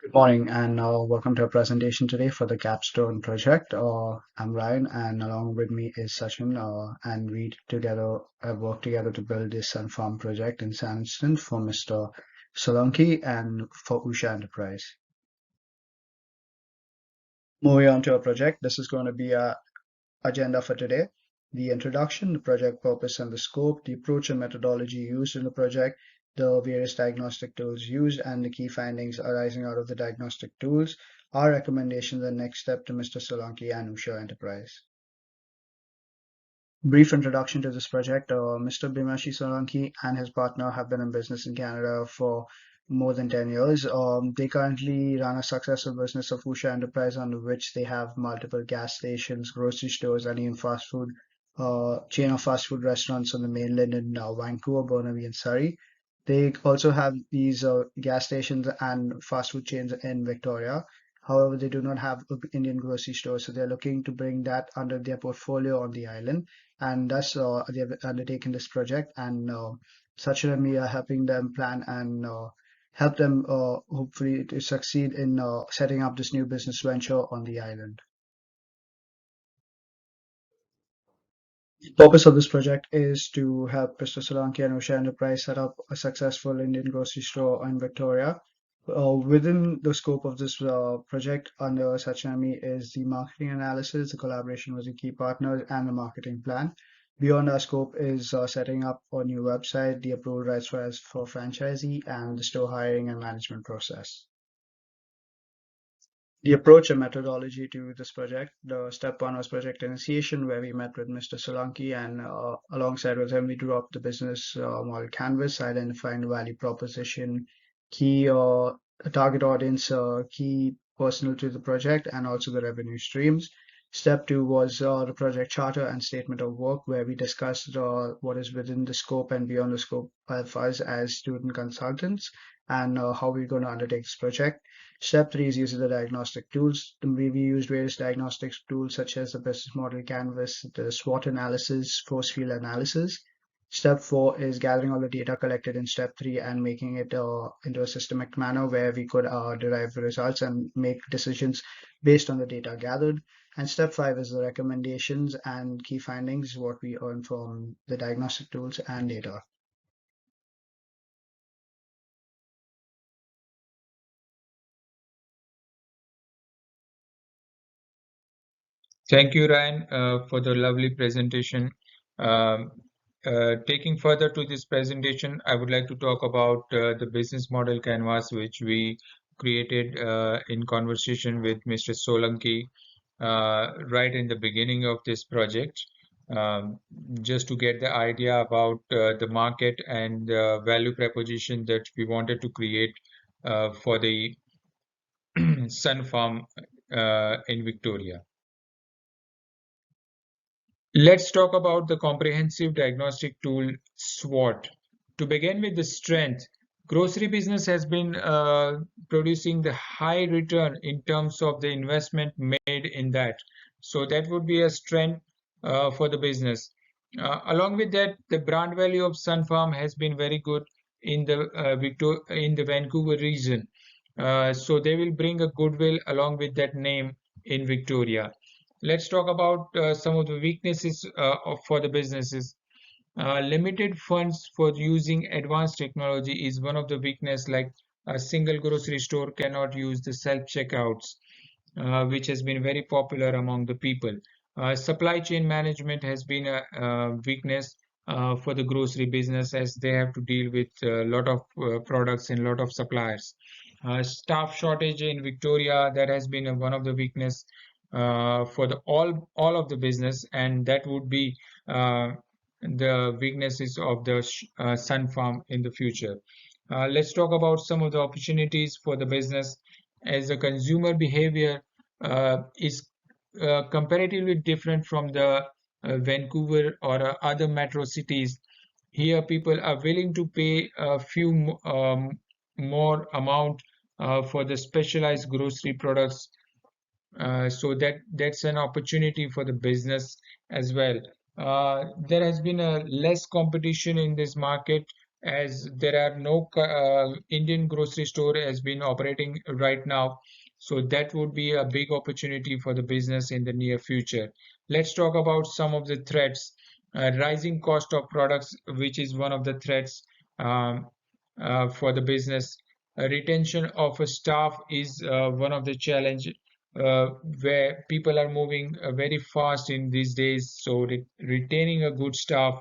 Good morning and welcome to our presentation today for the Capstone project. I'm Ryan and along with me is Sachin and we together have worked together to build this Sun Farm project in Sandston for Mr. Solanki and for Usha Enterprise. Moving on to our project, this is going to be our agenda for today. The introduction, the project purpose and the scope, the approach and methodology used in the project, the various diagnostic tools used, and the key findings arising out of the diagnostic tools, our recommendations and next step to Mr. Solanki and Usha Enterprise. Brief introduction to this project. Mr. Bimashi Solanki and his partner have been in business in Canada for more than 10 years. They currently run a successful business of Usha Enterprise under which they have multiple gas stations, grocery stores, and even fast food chain of fast food restaurants on the mainland in Vancouver, Burnaby, and Surrey. They also have these gas stations and fast food chains in Victoria. However, they do not have Indian grocery stores, so they're looking to bring that under their portfolio on the island, and thus they have undertaken this project. And Sachin and me are helping them plan and help them hopefully to succeed in setting up this new business venture on the island. The purpose of this project is to help Mr. Solanki and Osha Enterprise set up a successful Indian grocery store in Victoria. Within the scope of this project under Sachinami is the marketing analysis, the collaboration with the key partners, and the marketing plan. Beyond our scope is setting up a new website, the approval rights for franchisee, and the store hiring and management process. The approach and methodology to this project. The step one was project initiation, where we met with Mr. Solanki and alongside with him, we drew up the business model canvas, identifying the value proposition, key target audience, key personal to the project, and also the revenue streams. Step two was the project charter and statement of work, where we discussed what is within the scope and beyond the scope of us as student consultants and how we're going to undertake this project. Step three is using the diagnostic tools. We used various diagnostic tools such as the business model canvas, the SWOT analysis, force field analysis. Step four is gathering all the data collected in step three and making it into a systemic manner where we could derive the results and make decisions based on the data gathered. And step five is the recommendations and key findings, what we earn from the diagnostic tools and data. Thank you, Ryan, for the lovely presentation. Um, Taking further to this presentation, I would like to talk about the business model canvas, which we created in conversation with Mr. Solanki right in the beginning of this project, um, just to get the idea about the market and the value proposition that we wanted to create for the Sun Farm in Victoria. Let's talk about the comprehensive diagnostic tool SWOT. To begin with the strength, grocery business has been producing the high return in terms of the investment made in that. So that would be a strength for the business. Along with that, the brand value of Sun Farm has been very good in the in the Vancouver region. So they will bring a goodwill along with that name in Victoria. Let's talk about some of the weaknesses for the businesses. Limited funds for using advanced technology is one of the weakness. Like a single grocery store cannot use the self checkouts, which has been very popular among the people. Supply chain management has been a weakness for the grocery business as they have to deal with a lot of products and a lot of suppliers. Staff shortage in Victoria, that has been one of the weakness for the all of the business, and that would be the weaknesses of the Sun Farm in the future. Let's talk about some of the opportunities for the business as the consumer behavior is comparatively different from the Vancouver or other metro cities. Here, people are willing to pay a few more amount for the specialized grocery products. So that's an opportunity for the business as well. There has been a less competition in this market as there are no Indian grocery store has been operating right now. So that would be a big opportunity for the business in the near future. Let's talk about some of the threats. Rising cost of products, which is one of the threats um, for the business. Retention of a staff is one of the challenge uh, where people are moving very fast in these days. So retaining a good staff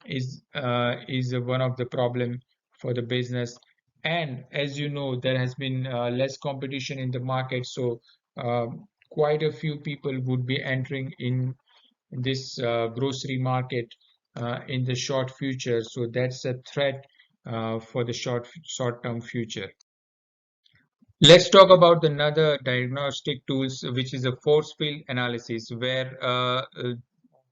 is one of the problem for the business. And as you know, there has been less competition in the market, so quite a few people would be entering in this grocery market in the short future. So that's a threat for the short term future. Let's talk about another diagnostic tools, which is a force field analysis, where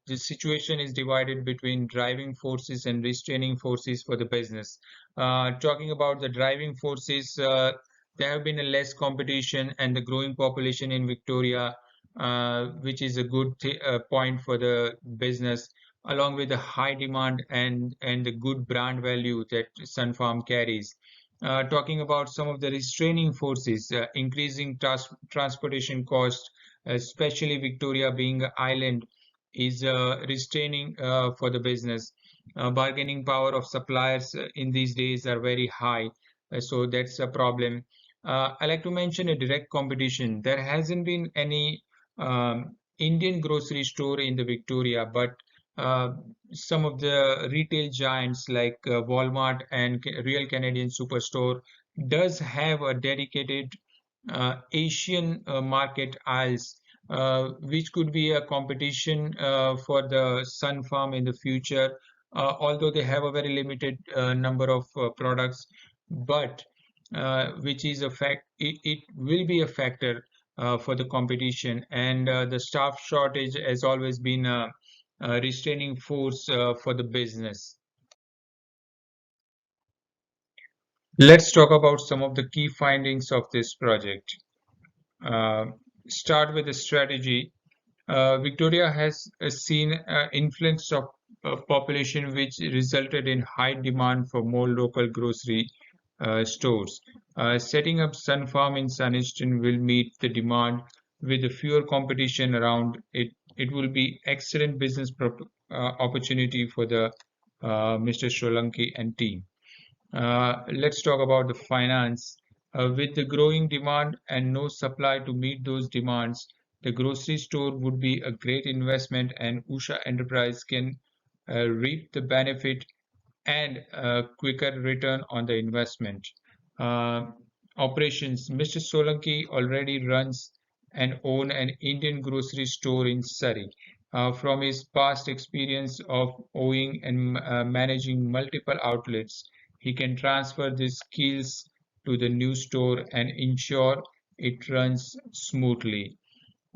the situation is divided between driving forces and restraining forces for the business. Talking about the driving forces, there have been a less competition and the growing population in Victoria, which is a good point for the business, along with the high demand and the good brand value that Sun Farm carries. Talking about some of the restraining forces, increasing transportation costs, especially Victoria being an island is restraining for the business. Bargaining power of suppliers in these days are very high, so that's a problem. I like to mention a direct competition. There hasn't been any Indian grocery store in the Victoria, but uh, some of the retail giants like Walmart and Real Canadian Superstore does have a dedicated Asian market aisles, which could be a competition for the Sun Farm in the future, although they have a very limited number of products, but which is a fact, it will be a factor for the competition. And the staff shortage has always been a restraining force for the business. Let's talk about some of the key findings of this project. Uh, Start with the strategy. Victoria has seen influx of population which resulted in high demand for more local grocery stores. Setting up Sun Farm in Suniston will meet the demand with a fewer competition around it. It will be excellent business opportunity for the Mr. Solanki and team. Let's talk about the finance. With the growing demand and no supply to meet those demands, the grocery store would be a great investment, and Usha Enterprise can reap the benefit and a quicker return on the investment. Uh, Operations. Mr. Solanki already runs and owns an Indian grocery store in Surrey. From his past experience of owning and managing multiple outlets, he can transfer these skills to the new store and ensure it runs smoothly.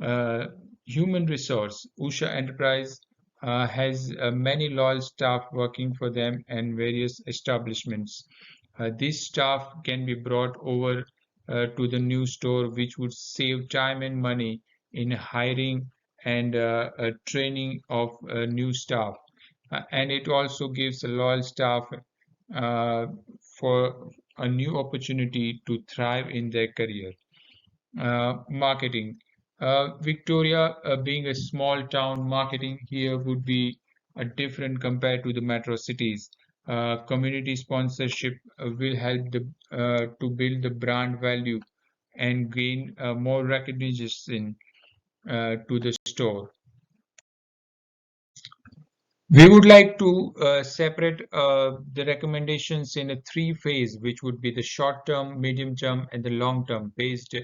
uh, Human resource. Usha Enterprise has many loyal staff working for them and various establishments. This staff can be brought over to the new store, which would save time and money in hiring and training of new staff. And it also gives a loyal staff uh, for a new opportunity to thrive in their career. Marketing. Victoria, being a small town, marketing here would be different compared to the metro cities. Community sponsorship will help to build the brand value and gain more recognition to the store. We would like to separate the recommendations in a three phase, which would be the short term, medium term, and the long term, based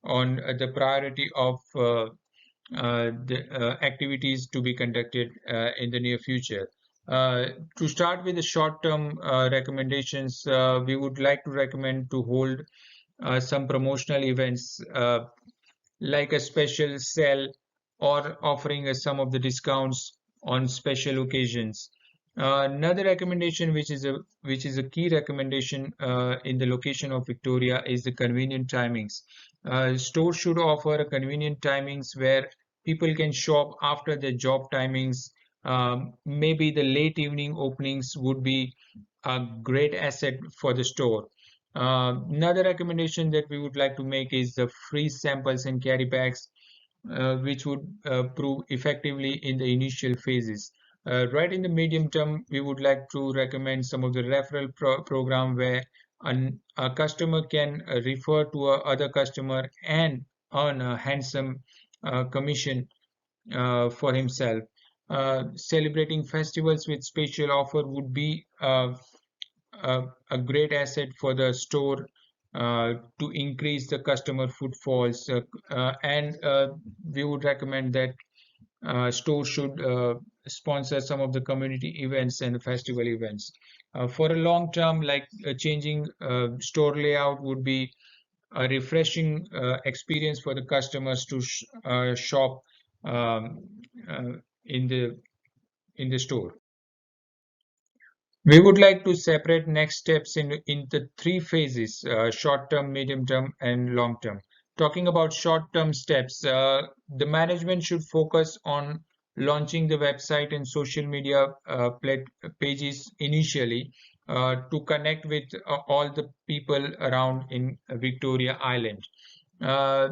on the priority of the activities to be conducted in the near future. Uh, to start with the short-term recommendations, we would like to recommend to hold some promotional events like a special sale or offering some of the discounts on special occasions. Another recommendation, which is a key recommendation in the location of Victoria, is the convenient timings. Stores should offer convenient timings where people can shop after their job timings, Maybe the late evening openings would be a great asset for the store. Another recommendation that we would like to make is the free samples and carry bags, which would prove effectively in the initial phases. Right in the medium term, we would like to recommend some of the referral program where a customer can refer to a other customer and earn a handsome commission for himself. Celebrating festivals with special offer would be a great asset for the store to increase the customer footfalls. And we would recommend that stores should sponsor some of the community events and festival events. For a long term, like changing store layout would be a refreshing experience for the customers to shop um, uh, in the store. We would like to separate next steps in the three phases, short term, medium term, and long term. Talking about short term steps, the management should focus on launching the website and social media pages initially to connect with all the people around in Victoria Island. Uh,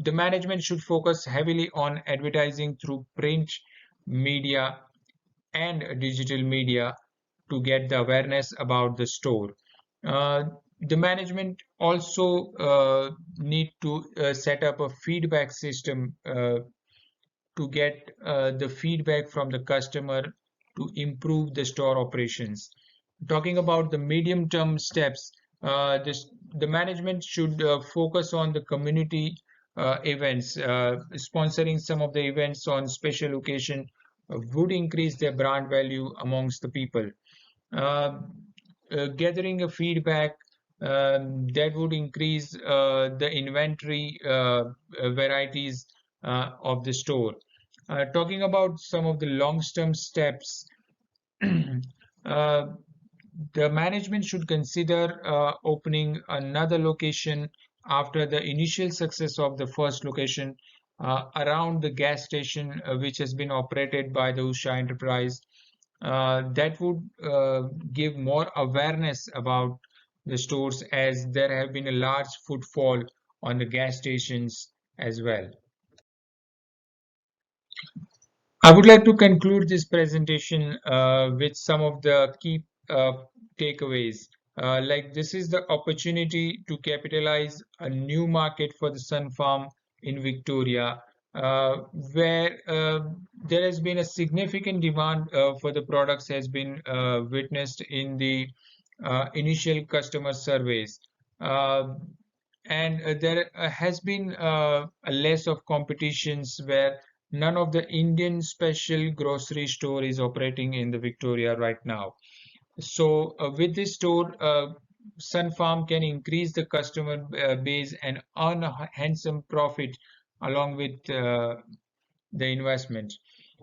the management should focus heavily on advertising through print media and digital media to get the awareness about the store. Uh, the management also need to set up a feedback system to get the feedback from the customer to improve the store operations. Talking about the medium term steps, the management should focus on the community events. Sponsoring some of the events on special occasion would increase their brand value amongst the people. uh, Gathering a feedback that would increase the inventory varieties of the store. Talking about some of the long-term steps, uh, the management should consider opening another location after the initial success of the first location around the gas station, which has been operated by the Usha Enterprise. That would give more awareness about the stores as there have been a large footfall on the gas stations as well. I would like to conclude this presentation with some of the key takeaways. Like this is the opportunity to capitalize a new market for the sun farm in Victoria, where there has been a significant demand for the products has been witnessed in the initial customer surveys. Uh, and there has been a less of competitions where none of the Indian special grocery store is operating in the Victoria right now. So with this store, Sun Farm can increase the customer base and earn a handsome profit along with the investment.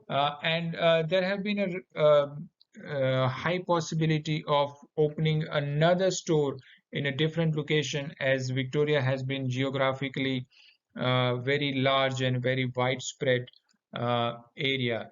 And there have been a high possibility of opening another store in a different location as Victoria has been geographically very large and very widespread area.